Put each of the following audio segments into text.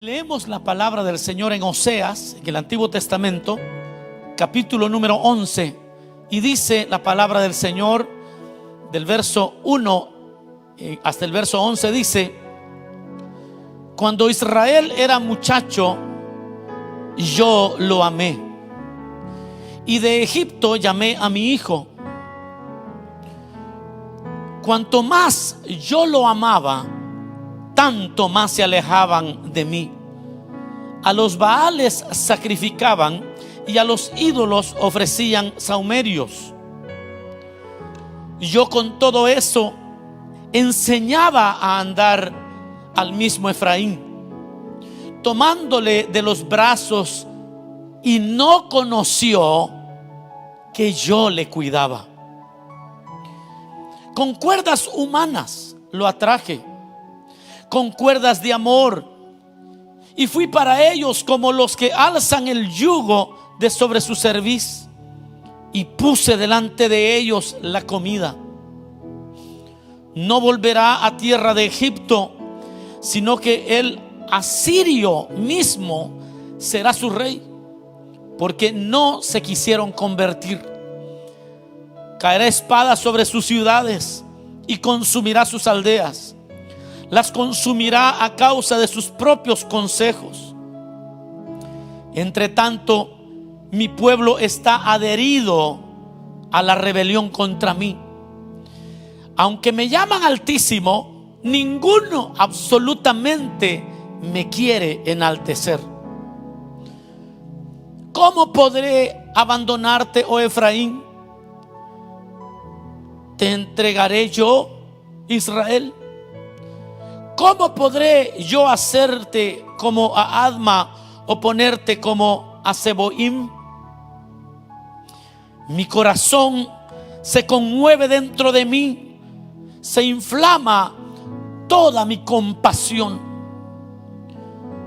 Leemos la palabra del Señor en Oseas, en el Antiguo Testamento, capítulo número 11, y dice la palabra del Señor del verso 1 hasta el verso 11, dice: cuando Israel era muchacho, yo lo amé, y de Egipto llamé a mi hijo. Cuanto más yo lo amaba, tanto más se alejaban de mí. A los Baales sacrificaban y a los ídolos ofrecían sahumerios. Yo con todo eso enseñaba a andar al mismo Efraín, tomándole de los brazos, y no conoció que yo le cuidaba. Con cuerdas humanas lo atraje, con cuerdas de amor, y fui para ellos como los que alzan el yugo de sobre su cerviz, y puse delante de ellos la comida. No volverá a tierra de Egipto, sino que el asirio mismo será su rey, porque no se quisieron convertir. Caerá espada sobre sus ciudades y consumirá sus aldeas. Las consumirá a causa de sus propios consejos. Entre tanto, mi pueblo está adherido a la rebelión contra mí. Aunque me llaman Altísimo, ninguno absolutamente me quiere enaltecer. ¿Cómo podré abandonarte, oh Efraín? ¿Te entregaré yo, Israel? ¿Cómo podré yo hacerte como a Adma o ponerte como a Zeboim? Mi corazón se conmueve dentro de mí, se inflama toda mi compasión.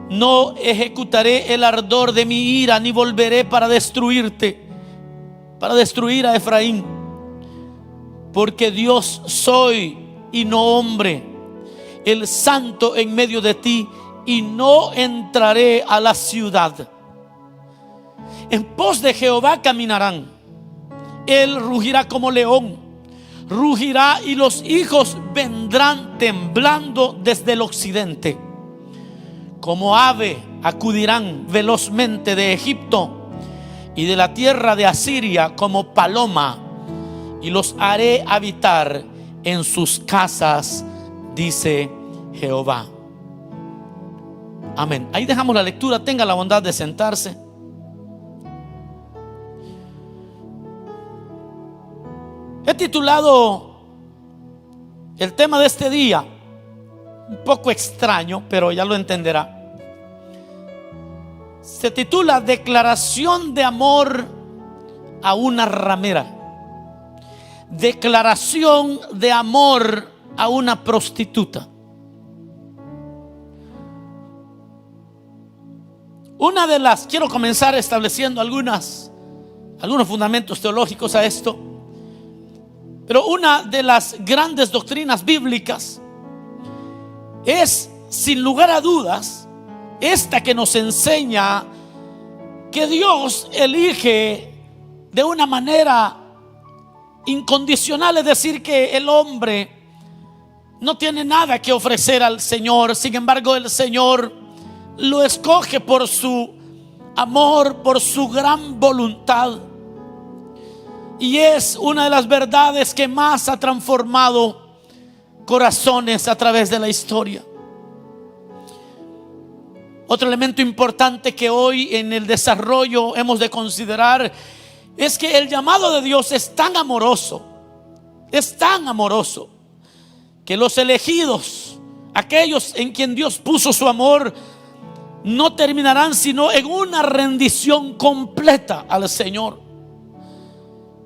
No ejecutaré el ardor de mi ira, ni volveré para destruirte, para destruir a Efraín, porque Dios soy y no hombre, el santo en medio de ti, y no entraré a la ciudad. En pos de Jehová caminarán, él rugirá como león, rugirá, y los hijos vendrán temblando desde el occidente. Como ave acudirán velozmente de Egipto y de la tierra de Asiria como paloma, y los haré habitar en sus casas, dice Jehová. Amén. Ahí dejamos la lectura. Tenga la bondad de sentarse. He titulado el tema de este día, un poco extraño, pero ya lo entenderá. Se titula Declaración de amor a una ramera. Declaración de amor a una prostituta. Quiero comenzar estableciendo algunos fundamentos teológicos a esto. Pero una de las grandes doctrinas bíblicas es, sin lugar a dudas, esta que nos enseña que Dios elige de una manera incondicional, es decir, que el hombre no tiene nada que ofrecer al Señor. Sin embargo, el Señor lo escoge por su amor, por su gran voluntad. Y es una de las verdades que más ha transformado corazones a través de la historia. Otro elemento importante que hoy en el desarrollo hemos de considerar es que el llamado de Dios es tan amoroso, que los elegidos, aquellos en quien Dios puso su amor, no terminarán sino en una rendición completa al Señor.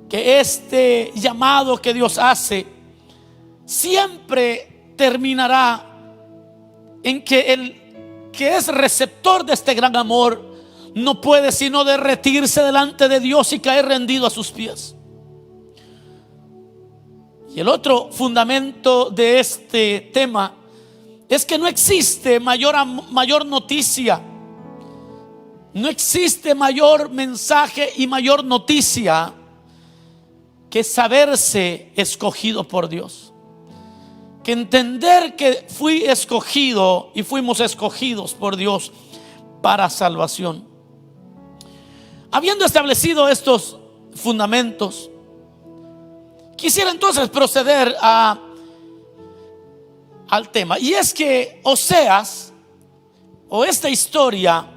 Que este llamado que Dios hace siempre terminará en que el que es receptor de este gran amor no puede sino derretirse delante de Dios y caer rendido a sus pies. Y el otro fundamento de este tema es que no existe mayor noticia, no existe mayor mensaje y mayor noticia que saberse escogido por Dios, que entender que fui escogido y fuimos escogidos por Dios para salvación. Habiendo establecido estos fundamentos, quisiera entonces proceder al tema. Y es que Oseas, o esta historia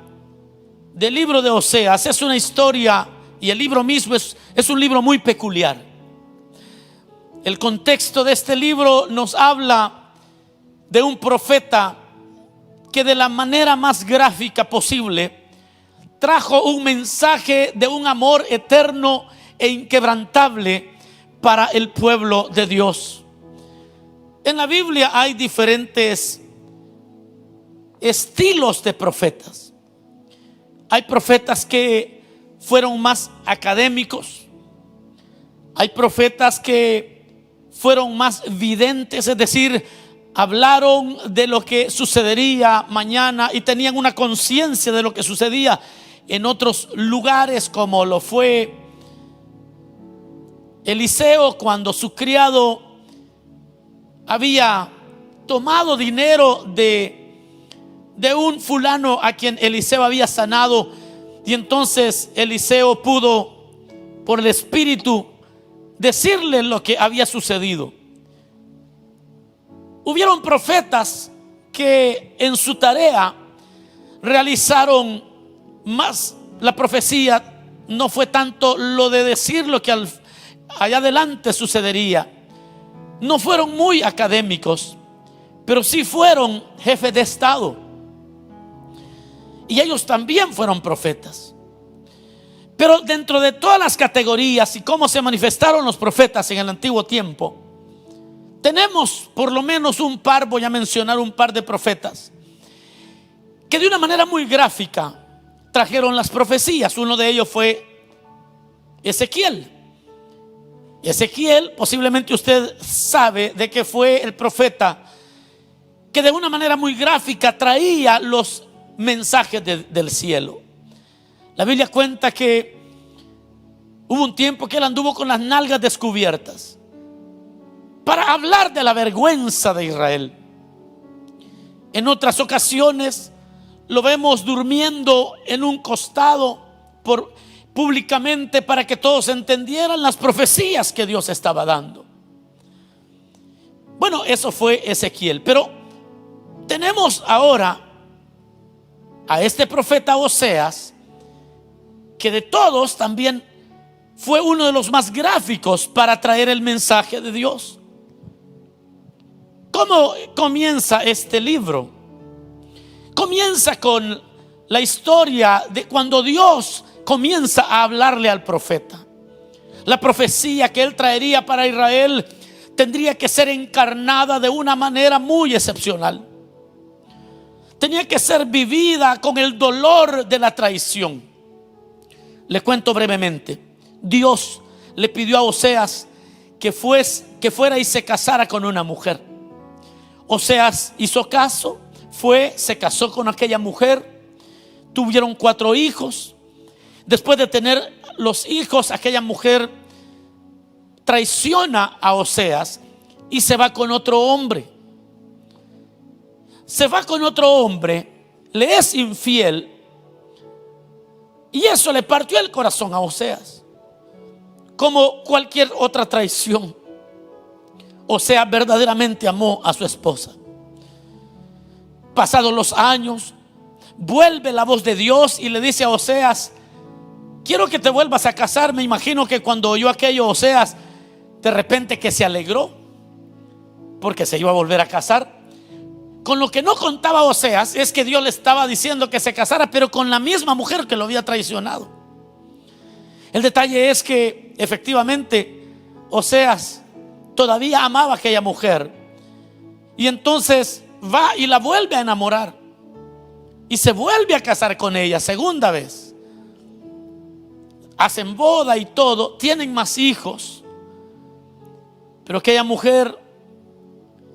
del libro de Oseas, es una historia, y el libro mismo es un libro muy peculiar. El contexto de este libro nos habla de un profeta que de la manera más gráfica posible trajo un mensaje de un amor eterno e inquebrantable para el pueblo de Dios. En la Biblia hay diferentes estilos de profetas. Hay profetas que fueron más académicos. Hay profetas que fueron más videntes, es decir, hablaron de lo que sucedería mañana y tenían una conciencia de lo que sucedía en otros lugares, como lo fue Eliseo cuando su criado había tomado dinero de un fulano a quien Eliseo había sanado, y entonces Eliseo pudo por el Espíritu decirle lo que había sucedido. Hubieron profetas que en su tarea realizaron más. La profecía no fue tanto lo de decir lo que allá adelante sucedería. No fueron muy académicos, pero sí fueron jefes de Estado, y ellos también fueron profetas. Pero dentro de todas las categorías y cómo se manifestaron los profetas en el antiguo tiempo, tenemos por lo menos un par, voy a mencionar un par de profetas que de una manera muy gráfica trajeron las profecías. Uno de ellos fue Ezequiel. Ezequiel, posiblemente usted sabe de que fue el profeta que de una manera muy gráfica traía los mensajes del cielo. La Biblia cuenta que hubo un tiempo que él anduvo con las nalgas descubiertas para hablar de la vergüenza de Israel. En otras ocasiones lo vemos durmiendo en un costado públicamente para que todos entendieran las profecías que Dios estaba dando. Bueno, eso fue Ezequiel. Pero tenemos ahora a este profeta Oseas, que de todos también fue uno de los más gráficos para traer el mensaje de Dios. ¿Cómo comienza este libro? Comienza con la historia de cuando Dios comienza a hablarle al profeta. La profecía que él traería para Israel tendría que ser encarnada de una manera muy excepcional. Tenía que ser vivida con el dolor de la traición. Le cuento brevemente. Dios le pidió a Oseas que fuera y se casara con una mujer. Oseas hizo caso, se casó con aquella mujer, tuvieron 4 hijos. Después de tener los hijos, aquella mujer traiciona a Oseas y se va con otro hombre. Se va con otro hombre, le es infiel, y eso le partió el corazón a Oseas, como cualquier otra traición. Oseas verdaderamente amó a su esposa. Pasados los años, vuelve la voz de Dios y le dice a Oseas: quiero que te vuelvas a casar. Me imagino que cuando oyó aquello, Oseas de repente que se alegró, porque se iba a volver a casar. Con lo que no contaba Oseas es que Dios le estaba diciendo que se casara, pero con la misma mujer que lo había traicionado. El detalle es que efectivamente Oseas todavía amaba a aquella mujer, y entonces va y la vuelve a enamorar y se vuelve a casar con ella segunda vez. Hacen boda y todo, tienen más hijos, pero aquella mujer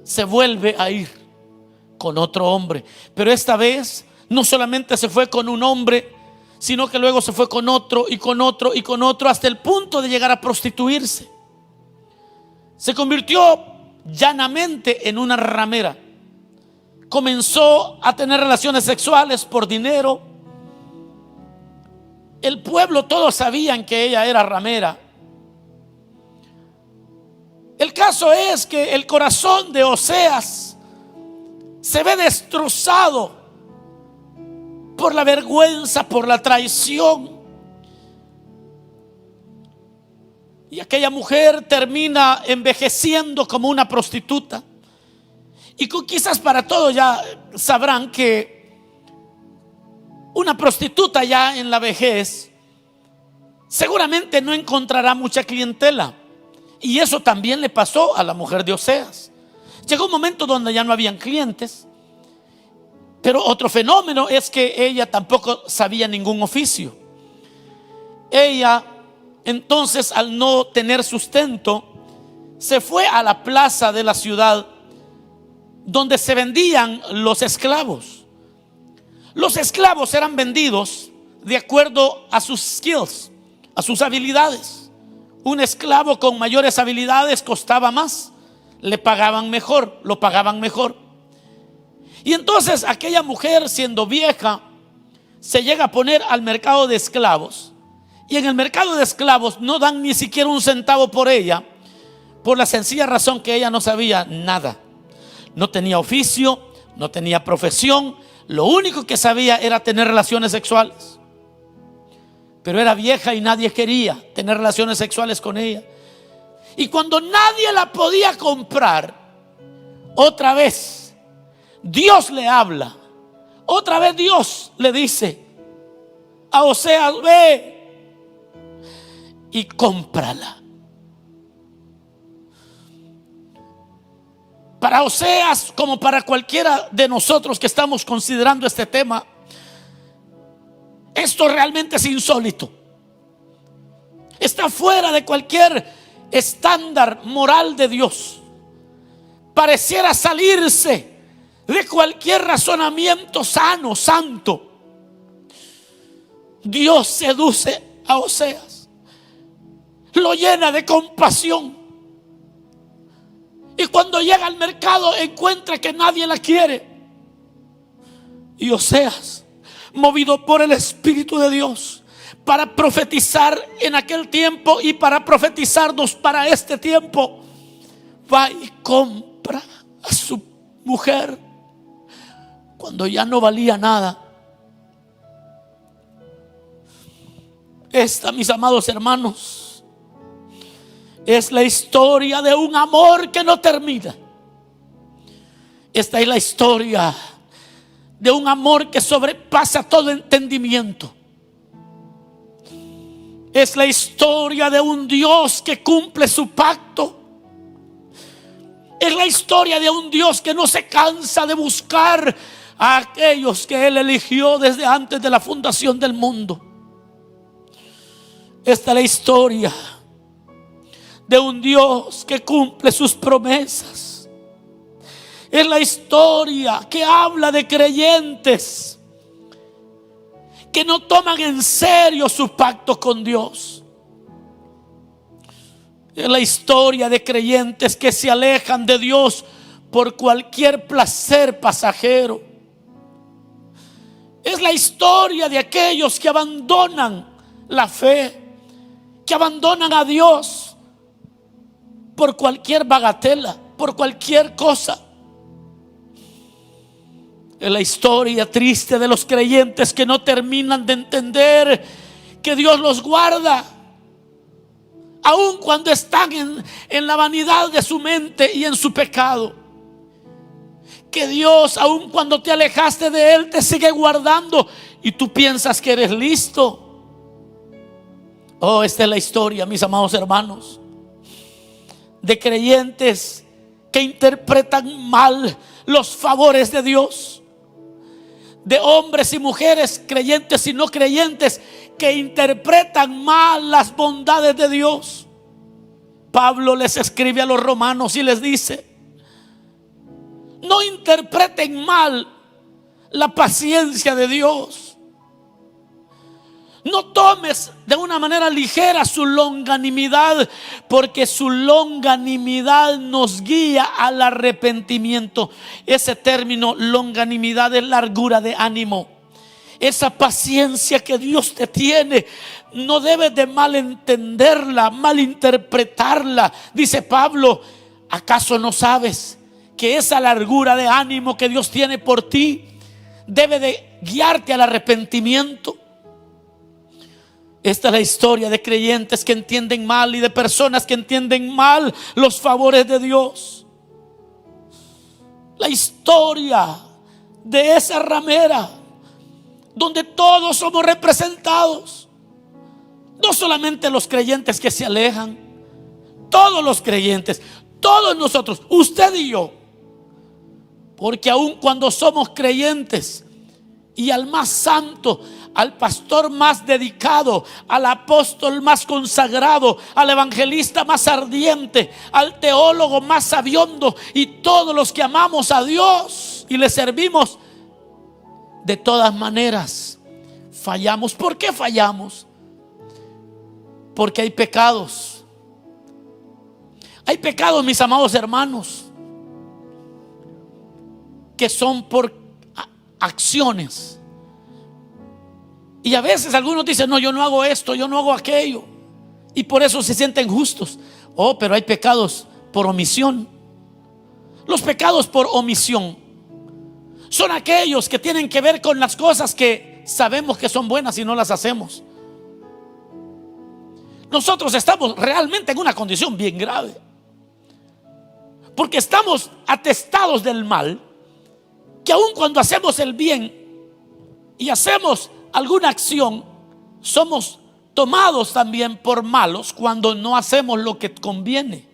se vuelve a ir con otro hombre. Pero esta vez no solamente se fue con un hombre, sino que luego se fue con otro y con otro y con otro, hasta el punto de llegar a prostituirse. Se convirtió llanamente en una ramera. Comenzó a tener relaciones sexuales por dinero. El pueblo, todos sabían que ella era ramera. El caso es que el corazón de Oseas se ve destrozado por la vergüenza, por la traición. Y aquella mujer termina envejeciendo como una prostituta. Y quizás para todos ya sabrán que una prostituta ya en la vejez seguramente no encontrará mucha clientela. Y eso también le pasó a la mujer de Oseas. Llegó un momento donde ya no habían clientes. Pero otro fenómeno es que ella tampoco sabía ningún oficio. Ella entonces, al no tener sustento, se fue a la plaza de la ciudad donde se vendían los esclavos. Los esclavos eran vendidos de acuerdo a sus skills, a sus habilidades. Un esclavo con mayores habilidades costaba más, le pagaban mejor, lo pagaban mejor. Y entonces aquella mujer, siendo vieja, se llega a poner al mercado de esclavos. Y en el mercado de esclavos no dan ni siquiera un centavo por ella, por la sencilla razón que ella no sabía nada. No tenía oficio, no tenía profesión. Lo único que sabía era tener relaciones sexuales. Pero era vieja y nadie quería tener relaciones sexuales con ella. Y cuando nadie la podía comprar, otra vez Dios le habla. Otra vez Dios le dice a Oseas: ve y cómprala. Para Oseas, como para cualquiera de nosotros que estamos considerando este tema, esto realmente es insólito. Está fuera de cualquier estándar moral de Dios. Pareciera salirse de cualquier razonamiento sano, santo. Dios seduce a Oseas, lo llena de compasión, y cuando llega al mercado encuentra que nadie la quiere. Y Oseas, movido por el Espíritu de Dios para profetizar en aquel tiempo y para profetizarnos para este tiempo, va y compra a su mujer cuando ya no valía nada. Esta, mis amados hermanos, es la historia de un amor que no termina. Esta es la historia de un amor que sobrepasa todo entendimiento. Es la historia de un Dios que cumple su pacto. Es la historia de un Dios que no se cansa de buscar a aquellos que Él eligió desde antes de la fundación del mundo. Esta es la historia de un Dios que cumple sus promesas. Es la historia que habla de creyentes que no toman en serio su pacto con Dios. Es la historia de creyentes que se alejan de Dios por cualquier placer pasajero. Es la historia de aquellos que abandonan la fe, que abandonan a Dios por cualquier bagatela, por cualquier cosa. Es la historia triste de los creyentes que no terminan de entender que Dios los guarda, aun cuando están en la vanidad de su mente y en su pecado. Que Dios, aun cuando te alejaste de Él, te sigue guardando y tú piensas que eres listo. Oh, esta es la historia, mis amados hermanos, de creyentes que interpretan mal los favores de Dios. De hombres y mujeres, creyentes y no creyentes, que interpretan mal las bondades de Dios. Pablo les escribe a los romanos y les dice: No interpreten mal la paciencia de Dios. No tomes de una manera ligera su longanimidad, porque su longanimidad nos guía al arrepentimiento. Ese término longanimidad es largura de ánimo. Esa paciencia que Dios te tiene, no debes de malentenderla, malinterpretarla. Dice Pablo, ¿acaso no sabes que esa largura de ánimo que Dios tiene por ti debe de guiarte al arrepentimiento? Esta es la historia de creyentes que entienden mal y de personas que entienden mal los favores de Dios. La historia de esa ramera donde todos somos representados. No solamente los creyentes que se alejan, todos los creyentes, todos nosotros, usted y yo. Porque aun cuando somos creyentes y al más santo, al pastor más dedicado, al apóstol más consagrado, al evangelista más ardiente, al teólogo más sabiondo, y todos los que amamos a Dios y le servimos, de todas maneras fallamos. ¿Por qué fallamos? Porque hay pecados. Hay pecados, mis amados hermanos, que son por acciones. Y a veces algunos dicen, no, yo no hago esto, yo no hago aquello, y por eso se sienten justos. Oh, pero hay pecados por omisión. Los pecados por omisión son aquellos que tienen que ver con las cosas que sabemos que son buenas y no las hacemos. Nosotros estamos realmente en una condición bien grave, porque estamos atestados del mal, que aun cuando hacemos el bien y hacemos alguna acción, somos tomados también por malos cuando no hacemos lo que conviene.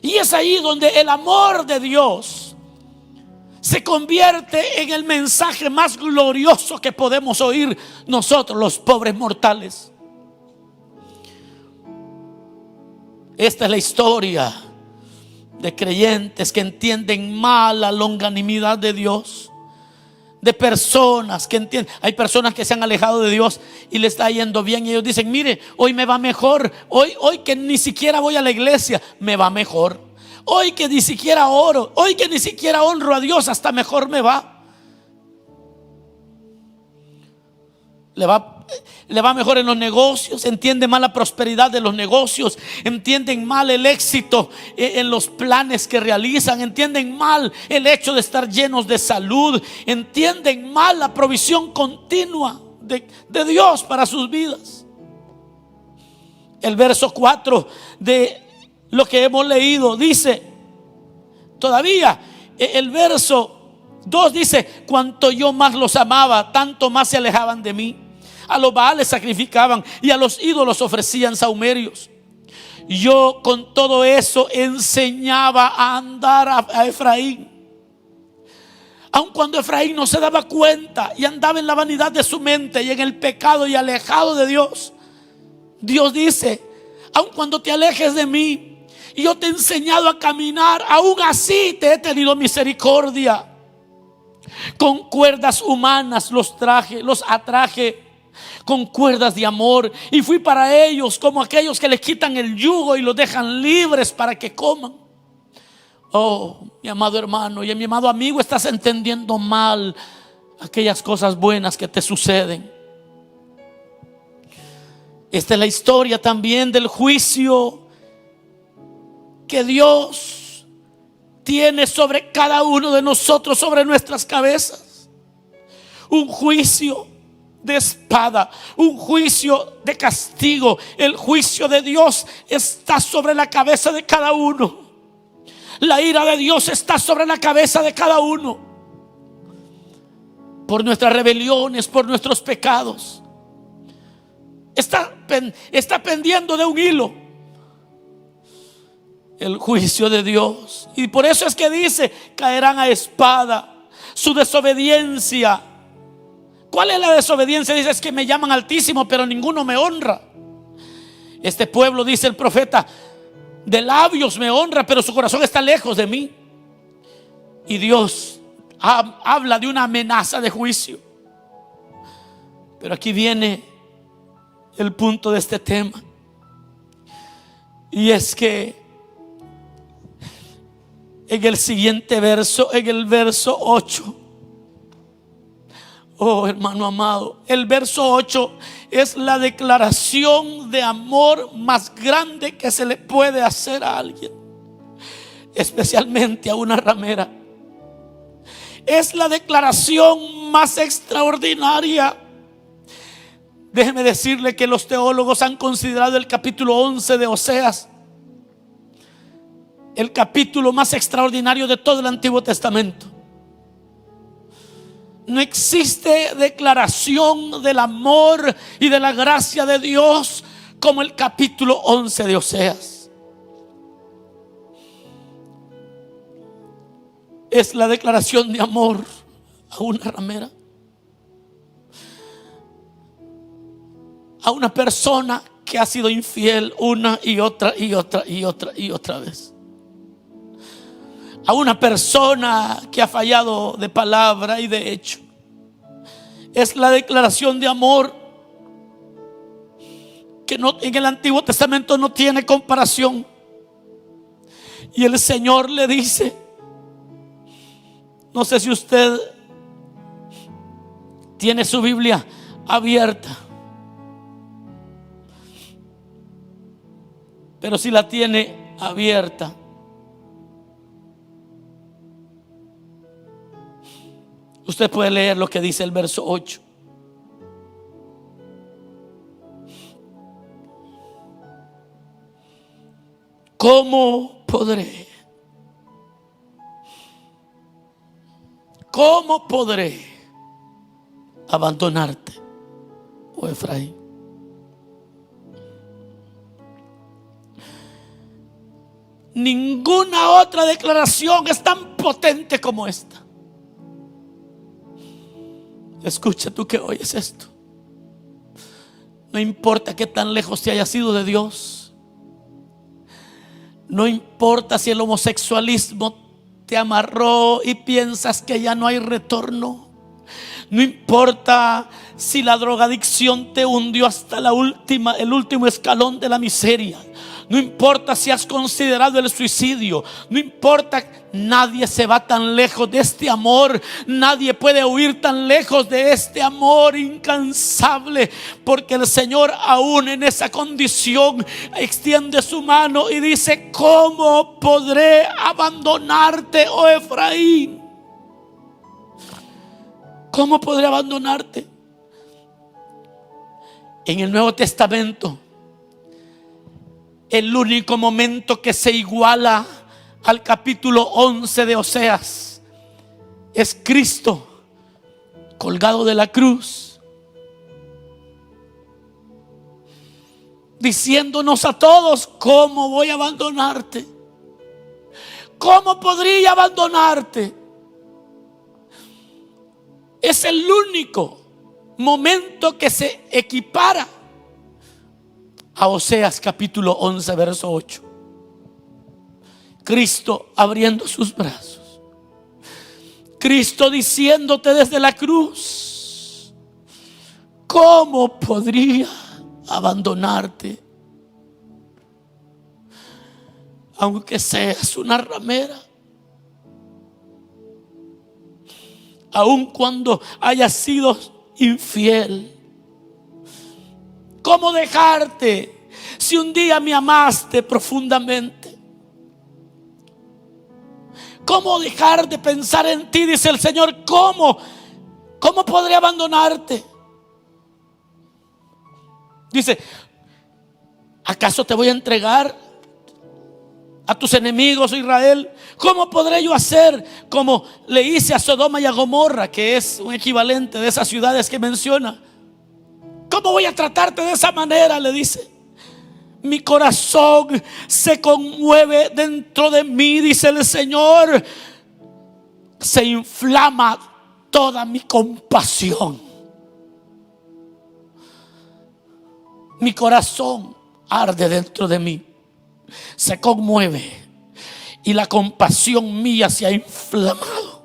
Y es ahí donde el amor de Dios se convierte en el mensaje más glorioso que podemos oír nosotros, los pobres mortales. Esta es la historia de creyentes que entienden mal la longanimidad de Dios, de personas que entienden. Hay personas que se han alejado de Dios y le está yendo bien, y ellos dicen, mire, hoy me va mejor, hoy que ni siquiera voy a la iglesia, me va mejor. Hoy que ni siquiera oro, hoy que ni siquiera honro a Dios, hasta mejor me va. Le va mejor en los negocios, entiende mal la prosperidad de los negocios, entienden mal el éxito en los planes que realizan, entienden mal el hecho de estar llenos de salud, entienden mal la provisión continua de Dios para sus vidas. El verso 4 de lo que hemos leído dice, todavía el verso 2 dice, cuanto yo más los amaba, tanto más se alejaban de mí. A los Baales sacrificaban y a los ídolos ofrecían sahumerios. Yo con todo eso enseñaba a andar a Efraín. Aun cuando Efraín no se daba cuenta y andaba en la vanidad de su mente y en el pecado y alejado de Dios, Dios dice, aun cuando te alejes de mí y yo te he enseñado a caminar, aún así te he tenido misericordia. Con cuerdas humanas los atraje con cuerdas de amor, y fui para ellos como aquellos que les quitan el yugo y los dejan libres para que coman. Oh, mi amado hermano y mi amado amigo, estás entendiendo mal aquellas cosas buenas que te suceden. Esta es la historia también del juicio que Dios tiene sobre cada uno de nosotros, sobre nuestras cabezas. Un juicio de espada, un juicio de castigo. El juicio de Dios está sobre la cabeza de cada uno. La ira de Dios está sobre la cabeza de cada uno, por nuestras rebeliones, por nuestros pecados. Está pendiendo de un hilo el juicio de Dios. Y por eso es que dice, caerán a espada. Su desobediencia. ¿Cuál es la desobediencia? Dice, es que me llaman Altísimo, pero ninguno me honra. Este pueblo, dice el profeta, de labios me honra, pero su corazón está lejos de mí. Y Dios habla de una amenaza de juicio. Pero aquí viene el punto de este tema. Y es que en el siguiente verso, en el verso 8, oh hermano amado, el verso 8 es la declaración de amor más grande que se le puede hacer a alguien, especialmente a una ramera. Es la declaración más extraordinaria. Déjeme decirle que los teólogos han considerado el capítulo 11 de Oseas el capítulo más extraordinario de todo el Antiguo Testamento. No existe declaración del amor y de la gracia de Dios como el capítulo 11 de Oseas. Es la declaración de amor a una ramera, a una persona que ha sido infiel una y otra y otra y otra y otra vez, a una persona que ha fallado de palabra y de hecho. Es la declaración de amor que en el Antiguo Testamento no tiene comparación. Y el Señor le dice, no sé si usted tiene su Biblia abierta, pero si la tiene abierta, usted puede leer lo que dice el verso 8. ¿Cómo podré abandonarte, oh Efraín? Ninguna otra declaración es tan potente como esta. Escucha tú que oyes esto. No importa qué tan lejos te hayas ido de Dios. No importa si el homosexualismo te amarró y piensas que ya no hay retorno. No importa si la drogadicción te hundió hasta el último escalón de la miseria. No importa si has considerado el suicidio. No importa, nadie se va tan lejos de este amor. Nadie puede huir tan lejos de este amor incansable. Porque el Señor aún en esa condición extiende su mano y dice: ¿cómo podré abandonarte, oh Efraín? ¿Cómo podré abandonarte? En el Nuevo Testamento, el único momento que se iguala al capítulo 11 de Oseas es Cristo colgado de la cruz, diciéndonos a todos: ¿cómo voy a abandonarte? ¿Cómo podría abandonarte? Es el único momento que se equipara a Oseas capítulo 11 verso 8. Cristo abriendo sus brazos, Cristo diciéndote desde la cruz: ¿cómo podría abandonarte? Aunque seas una ramera, aun cuando hayas sido infiel. ¿Cómo dejarte si un día me amaste profundamente? ¿Cómo dejar de pensar en ti? Dice el Señor. ¿Cómo podré abandonarte? Dice: ¿acaso te voy a entregar a tus enemigos, Israel? ¿Cómo podré yo hacer como le hice a Sodoma y a Gomorra, que es un equivalente de esas ciudades que menciona? ¿Cómo voy a tratarte de esa manera? Le dice. Mi corazón se conmueve dentro de mí, dice el Señor. Se inflama toda mi compasión. Mi corazón arde dentro de mí, se conmueve y la compasión mía se ha inflamado.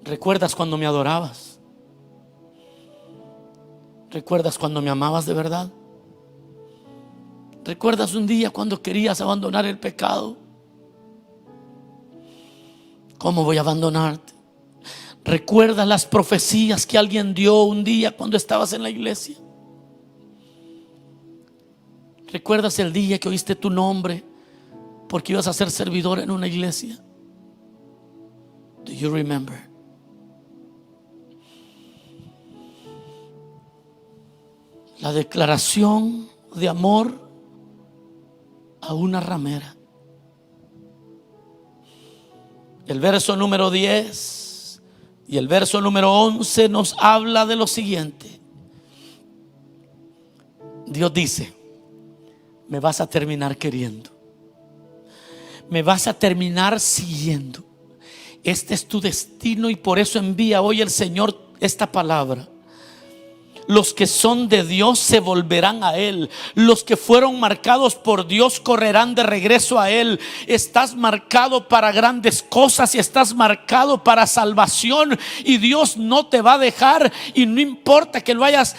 ¿Recuerdas cuando me adorabas? ¿Recuerdas cuando me amabas de verdad? ¿Recuerdas un día cuando querías abandonar el pecado? ¿Cómo voy a abandonarte? ¿Recuerdas las profecías que alguien dio un día cuando estabas en la iglesia? ¿Recuerdas el día que oíste tu nombre porque ibas a ser servidor en una iglesia? Do you remember? La declaración de amor a una ramera. El verso número 10 y el verso número 11 nos habla de lo siguiente. Dios dice: me vas a terminar queriendo, me vas a terminar siguiendo. Este es tu destino y por eso envía hoy el Señor esta palabra. Los que son de Dios se volverán a Él. Los que fueron marcados por Dios correrán de regreso a Él. Estás marcado para grandes cosas y estás marcado para salvación, y Dios no te va a dejar. Y no importa que lo hayas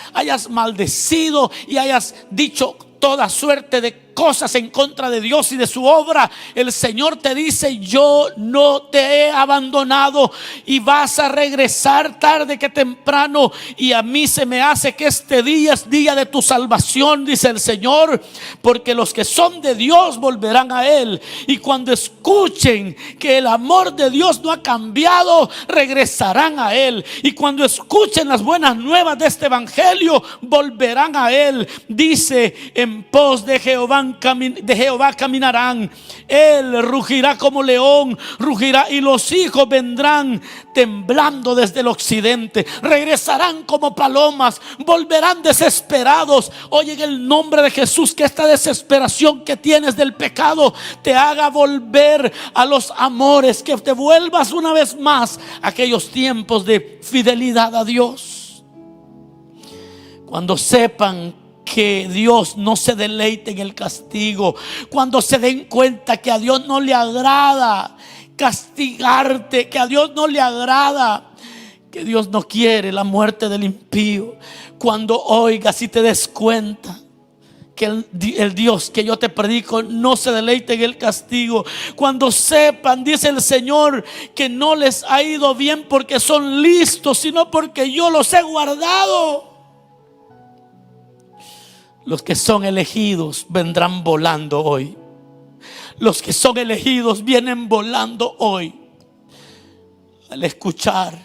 maldecido y hayas dicho toda suerte de cosas en contra de Dios y de su obra, el Señor te dice: yo no te he abandonado y vas a regresar tarde que temprano. Y a mí se me hace que este día es día de tu salvación, dice el Señor, porque los que son de Dios volverán a Él, y cuando escuchen que el amor de Dios no ha cambiado, regresarán a Él, y cuando escuchen las buenas nuevas de este evangelio, volverán a Él. Dice: en pos de Jehová caminarán. Él rugirá como león, rugirá, y los hijos vendrán temblando desde el occidente. Regresarán como palomas, volverán desesperados. Oye, en el nombre de Jesús, que esta desesperación que tienes del pecado te haga volver a los amores, que te vuelvas una vez más a aquellos tiempos de fidelidad a Dios. Cuando sepan que Dios no se deleite en el castigo, cuando se den cuenta que a Dios no le agrada castigarte, que a Dios no le agrada, que Dios no quiere la muerte del impío, cuando oigas y te des cuenta que el Dios que yo te predico no se deleite en el castigo, cuando sepan, dice el Señor, que no les ha ido bien porque son listos, sino porque yo los he guardado. Los que son elegidos vendrán volando hoy. Los que son elegidos vienen volando hoy. Al escuchar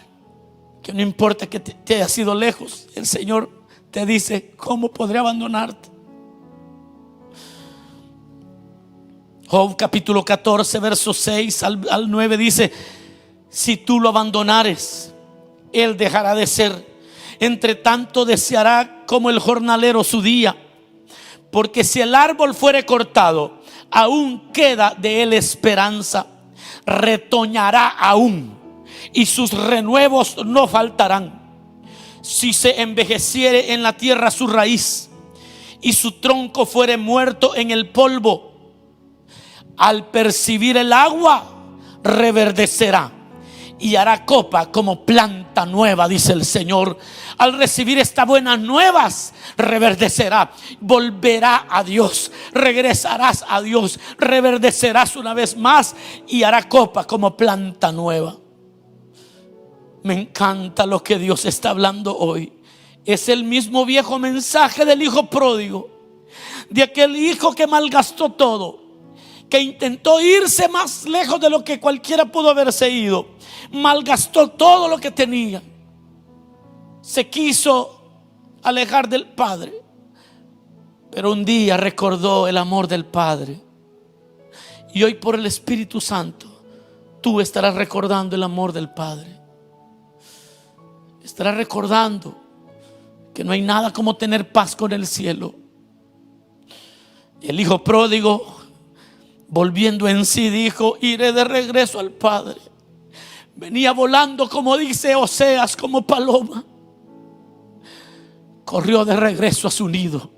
que no importa que te hayas ido lejos, el Señor te dice: ¿cómo podré abandonarte? Job capítulo 14 versos 6 al 9 dice: si tú lo abandonares, él dejará de ser. Entre tanto deseará como el jornalero su día. Porque si el árbol fuere cortado, aún queda de él esperanza. Retoñará aún, y sus renuevos no faltarán. Si se envejeciere en la tierra su raíz, y su tronco fuere muerto en el polvo, al percibir el agua reverdecerá y hará copa como planta nueva, dice el Señor. Al recibir estas buenas nuevas, reverdecerá, volverá a Dios, regresarás a Dios, reverdecerás una vez más y hará copa como planta nueva. Me encanta lo que Dios está hablando hoy. Es el mismo viejo mensaje del hijo pródigo, de aquel hijo que malgastó todo, que intentó irse más lejos de lo que cualquiera pudo haberse ido. Malgastó todo lo que tenía. Se quiso alejar del Padre, pero un día recordó el amor del Padre. Y hoy, por el Espíritu Santo, tú estarás recordando el amor del Padre. Estarás recordando que no hay nada como tener paz con el cielo. El hijo pródigo, volviendo en sí, dijo: iré de regreso al Padre. Venía volando, como dice Oseas, como paloma. Corrió de regreso a su nido.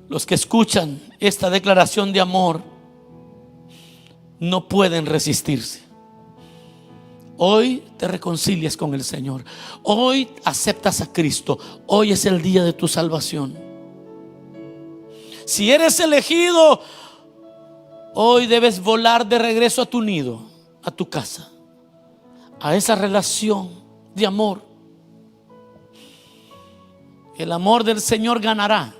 Los que escuchan esta declaración de amor no pueden resistirse. Hoy te reconcilias con el Señor. Hoy aceptas a Cristo. Hoy es el día de tu salvación. Si eres elegido, hoy debes volar de regreso a tu nido, a tu casa, a esa relación de amor. El amor del Señor ganará.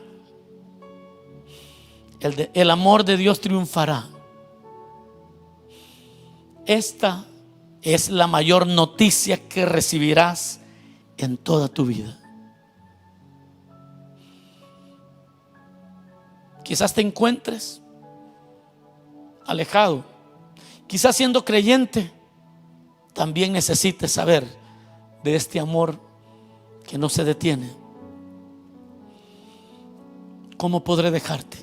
El amor de Dios triunfará. Esta es la mayor noticia que recibirás en toda tu vida. Quizás te encuentres alejado. Quizás siendo creyente también necesites saber de este amor que no se detiene. ¿Cómo podré dejarte?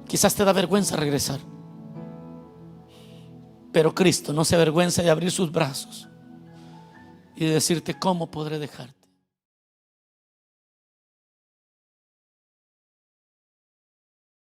Quizás te da vergüenza regresar, pero Cristo no se avergüenza de abrir sus brazos y de decirte: ¿cómo podré dejarte?